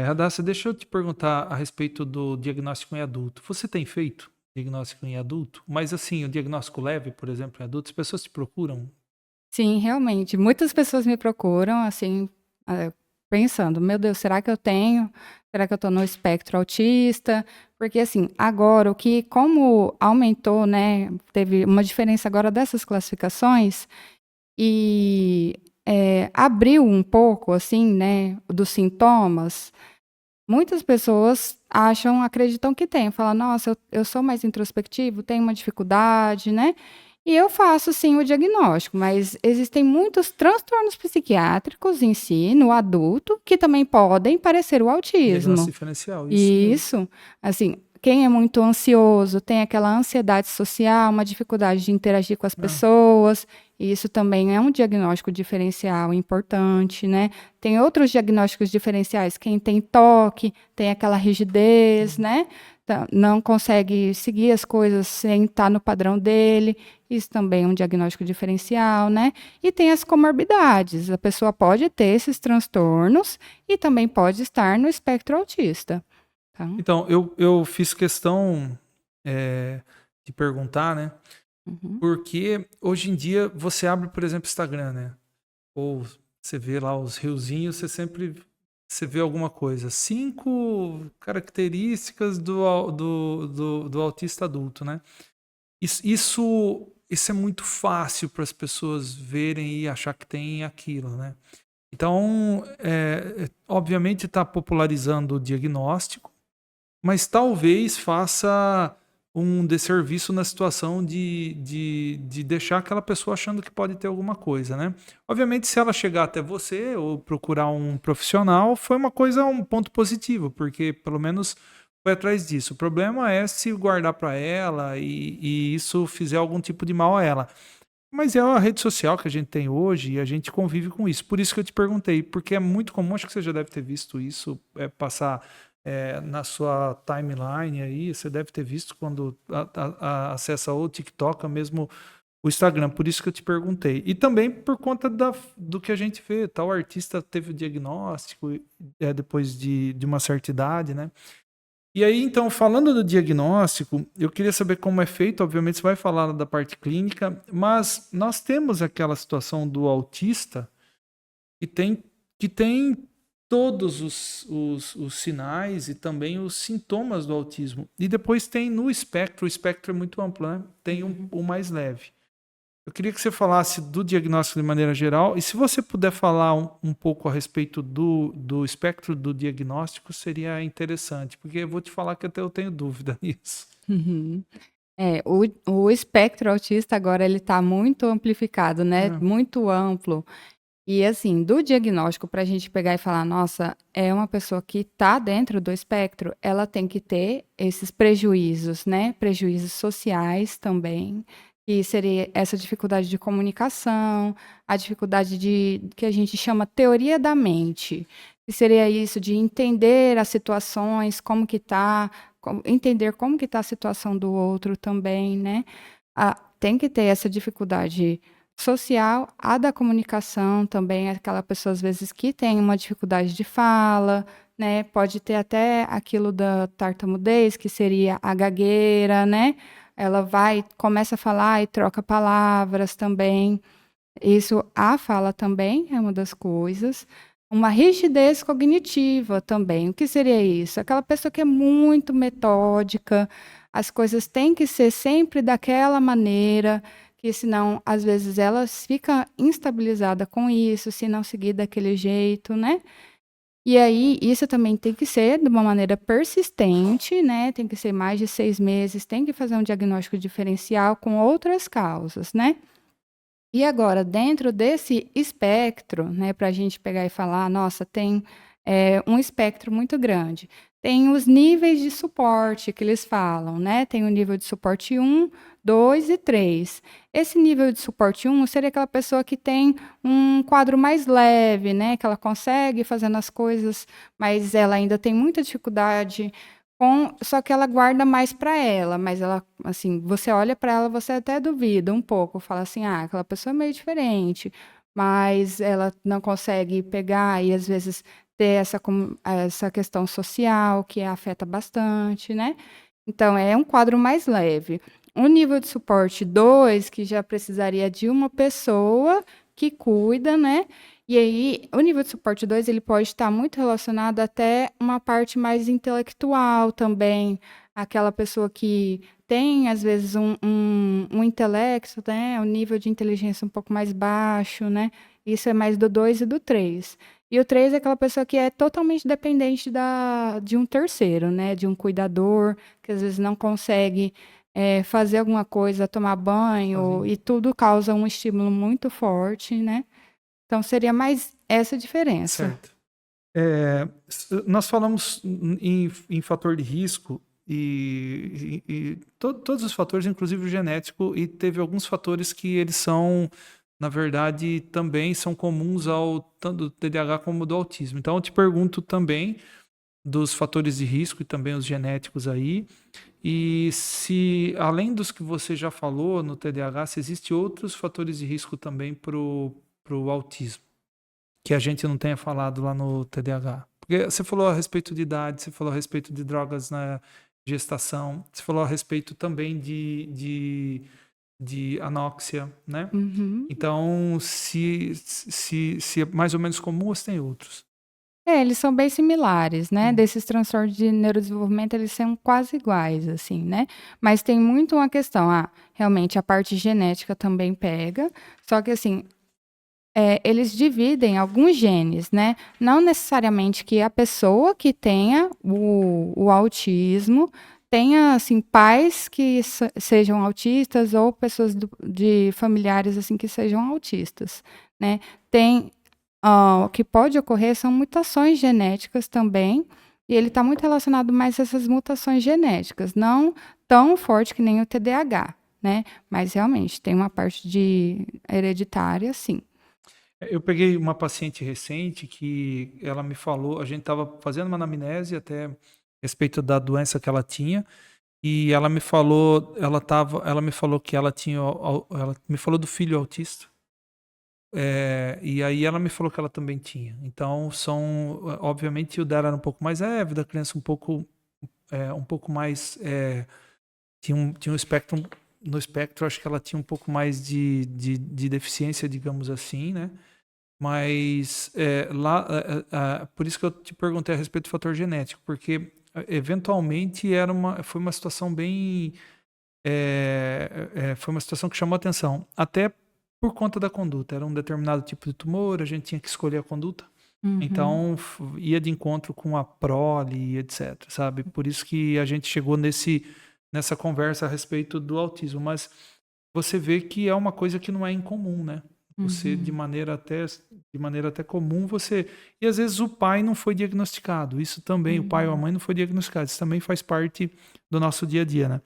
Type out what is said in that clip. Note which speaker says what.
Speaker 1: Radassa, deixa eu te perguntar a respeito do diagnóstico em adulto. Você tem feito diagnóstico em adulto? Mas assim, o diagnóstico leve, por exemplo, em adulto, as pessoas te procuram?
Speaker 2: Sim, realmente. Muitas pessoas me procuram, assim, eh, pensando: "Meu Deus, será que eu tenho? Será que eu estou no espectro autista?". Porque, assim, agora o que como aumentou, né, teve uma diferença agora dessas classificações e, abriu um pouco, assim, né, dos sintomas, muitas pessoas acreditam que tem, falam: "Nossa, eu sou mais introspectivo, tenho uma dificuldade", né. E eu faço sim o diagnóstico, mas existem muitos transtornos psiquiátricos em si, no adulto, que também podem parecer o autismo.
Speaker 1: Diagnóstico diferencial, isso mesmo.
Speaker 2: Isso, assim, quem é muito ansioso, tem aquela ansiedade social, uma dificuldade de interagir com as
Speaker 1: Ah,
Speaker 2: pessoas, e isso também é um diagnóstico diferencial importante, né. Tem outros diagnósticos diferenciais, quem tem toque, tem aquela rigidez,
Speaker 1: hum.
Speaker 2: né, não consegue seguir as coisas sem estar no padrão dele, isso também é um diagnóstico diferencial, né. E tem as comorbidades, a pessoa pode ter esses transtornos e também pode estar no espectro autista, tá.
Speaker 1: Então, eu fiz questão eh, de perguntar, né?
Speaker 2: Uhum,
Speaker 1: Porque hoje em dia você abre, por exemplo, Instagram, né? Ou você vê lá os riozinhos, você vê alguma coisa. 5 características do autista adulto, né? Isso é muito fácil para as pessoas verem e achar que tem aquilo, né? Então, obviamente está popularizando o diagnóstico, mas talvez faça um desserviço na situação de deixar aquela pessoa achando que pode ter alguma coisa, né? Obviamente, se ela chegar até você ou procurar um profissional, foi uma coisa, um ponto positivo, porque pelo menos foi atrás disso. O problema é se guardar para ela e isso fizer algum tipo de mal a ela. Mas é a rede social que a gente tem hoje e a gente convive com isso. Por isso que eu te perguntei, porque é muito comum, acho que você já deve ter visto isso, passar na sua timeline aí, você deve ter visto quando acessa o TikTok, ou mesmo o Instagram, por isso que eu te perguntei. E também por conta do que a gente vê, tal artista teve o diagnóstico depois de uma certa idade, né? E aí, então, falando do diagnóstico, eu queria saber como é feito. Obviamente, você vai falar da parte clínica, mas nós temos aquela situação do autista que tem todos os sinais e também os sintomas do autismo. E depois tem no espectro, o espectro é muito amplo, né? Tem
Speaker 2: uhum.
Speaker 1: o mais leve. Eu queria que você falasse do diagnóstico de maneira geral, e se você puder falar um pouco a respeito do espectro do diagnóstico, seria interessante, porque eu vou te falar que até eu tenho dúvida nisso.
Speaker 2: Uhum. É, o espectro autista agora ele está muito amplificado, né,
Speaker 1: É,
Speaker 2: muito amplo. E assim, do diagnóstico para a gente pegar e falar: "Nossa, é uma pessoa que está dentro do espectro", ela tem que ter esses prejuízos, né, prejuízos sociais também, que seria essa dificuldade de comunicação, a dificuldade de que a gente chama teoria da mente, que seria isso de entender as situações, como que tá, entender como que está a situação do outro também, né. Tem que ter essa dificuldade social, a da comunicação também, aquela pessoa às vezes que tem uma dificuldade de fala, né, pode ter até aquilo da tartamudez, que seria a gagueira, né, ela começa a falar e troca palavras também. Isso, a fala também é uma das coisas. Uma rigidez cognitiva também. O que seria isso? Aquela pessoa que é muito metódica, as coisas têm que ser sempre daquela maneira, que senão, às vezes, ela fica instabilizada com isso, se não seguir daquele jeito, né? E aí, isso também tem que ser de uma maneira persistente, né? Tem que ser mais de 6 meses, tem que fazer um diagnóstico diferencial com outras causas, né? E agora, dentro desse espectro, né, para a gente pegar e falar, nossa, tem um espectro muito grande. Tem os níveis de suporte que eles falam, né? Tem o nível de suporte 1, 2 e 3. Esse nível de suporte 1 seria aquela pessoa que tem um quadro mais leve, né? Que ela consegue fazendo as coisas, mas ela ainda tem muita dificuldade só que ela guarda mais para ela, mas ela, assim, você olha para ela, você até duvida um pouco, fala assim: "Ah, aquela pessoa é meio diferente", mas ela não consegue pegar e às vezes ter essa questão social que afeta bastante, né? Então, é um quadro mais leve. O nível de suporte 2, que já precisaria de uma pessoa que cuida, né? E aí, o nível de suporte 2, ele pode estar muito relacionado até uma parte mais intelectual também, aquela pessoa que tem, às vezes, um intelecto, né? Um nível de inteligência um pouco mais baixo, né? Isso é mais do 2 e do 3. E o 3 é aquela pessoa que é totalmente dependente de um terceiro, né? De um cuidador, que às vezes não consegue fazer alguma coisa, tomar banho,
Speaker 1: Sozinho.
Speaker 2: e tudo causa um estímulo muito forte, né? Então seria mais essa diferença.
Speaker 1: Certo. Nós falamos em fator de risco e todos os fatores, inclusive o genético, e teve alguns fatores que eles são, na verdade, também são comuns ao tanto do TDAH como do autismo. Então eu te pergunto também dos fatores de risco e também os genéticos aí, e se além dos que você já falou no TDAH, se existem outros fatores de risco também para o autismo que a gente não tenha falado lá no TDAH. Porque você falou a respeito de idade, você falou a respeito de drogas na gestação, você falou a respeito também de anóxia, né?
Speaker 2: Uhum.
Speaker 1: Então, se é mais ou menos comum, ou se tem outros?
Speaker 2: Eles são bem similares, né?
Speaker 1: Hum.
Speaker 2: Desses transtornos de neurodesenvolvimento, eles são quase iguais, assim, né? Mas tem muito uma questão, realmente a parte genética também pega, só que assim, eles dividem alguns genes, né? Não necessariamente que a pessoa que tenha o autismo tenha, assim, pais que sejam autistas ou pessoas de familiares, assim, que sejam autistas, né? O que pode ocorrer são mutações genéticas também, e ele está muito relacionado mais a essas mutações genéticas, não tão forte que nem o TDAH, né? Mas realmente tem uma parte de hereditária, sim.
Speaker 1: Eu peguei uma paciente recente que ela me falou, a gente estava fazendo uma anamnese até a respeito da doença que ela tinha, e ela me falou, ela me falou que ela tinha, ela me falou do filho autista. E aí ela me falou que ela também tinha. Então obviamente o dela era um pouco mais leve, da criança um pouco mais, tinha um espectro, no espectro acho que ela tinha um pouco mais de deficiência, digamos assim, né? Mas lá, por isso que eu te perguntei a respeito do fator genético, porque eventualmente foi uma situação bem, foi uma situação que chamou atenção, até por conta da conduta. Era um determinado tipo de tumor, a gente tinha que escolher a conduta.
Speaker 2: Uhum.
Speaker 1: Então ia de encontro com a prole, etc, sabe? Por isso que a gente chegou nessa conversa a respeito do autismo. Mas você vê que é uma coisa que não é incomum, né? Você,
Speaker 2: Uhum.
Speaker 1: de maneira até comum, você. E às vezes o pai não foi diagnosticado. Isso também, o pai ou a
Speaker 2: Uhum.
Speaker 1: mãe não foi diagnosticado. Isso também faz parte do nosso dia a dia, né?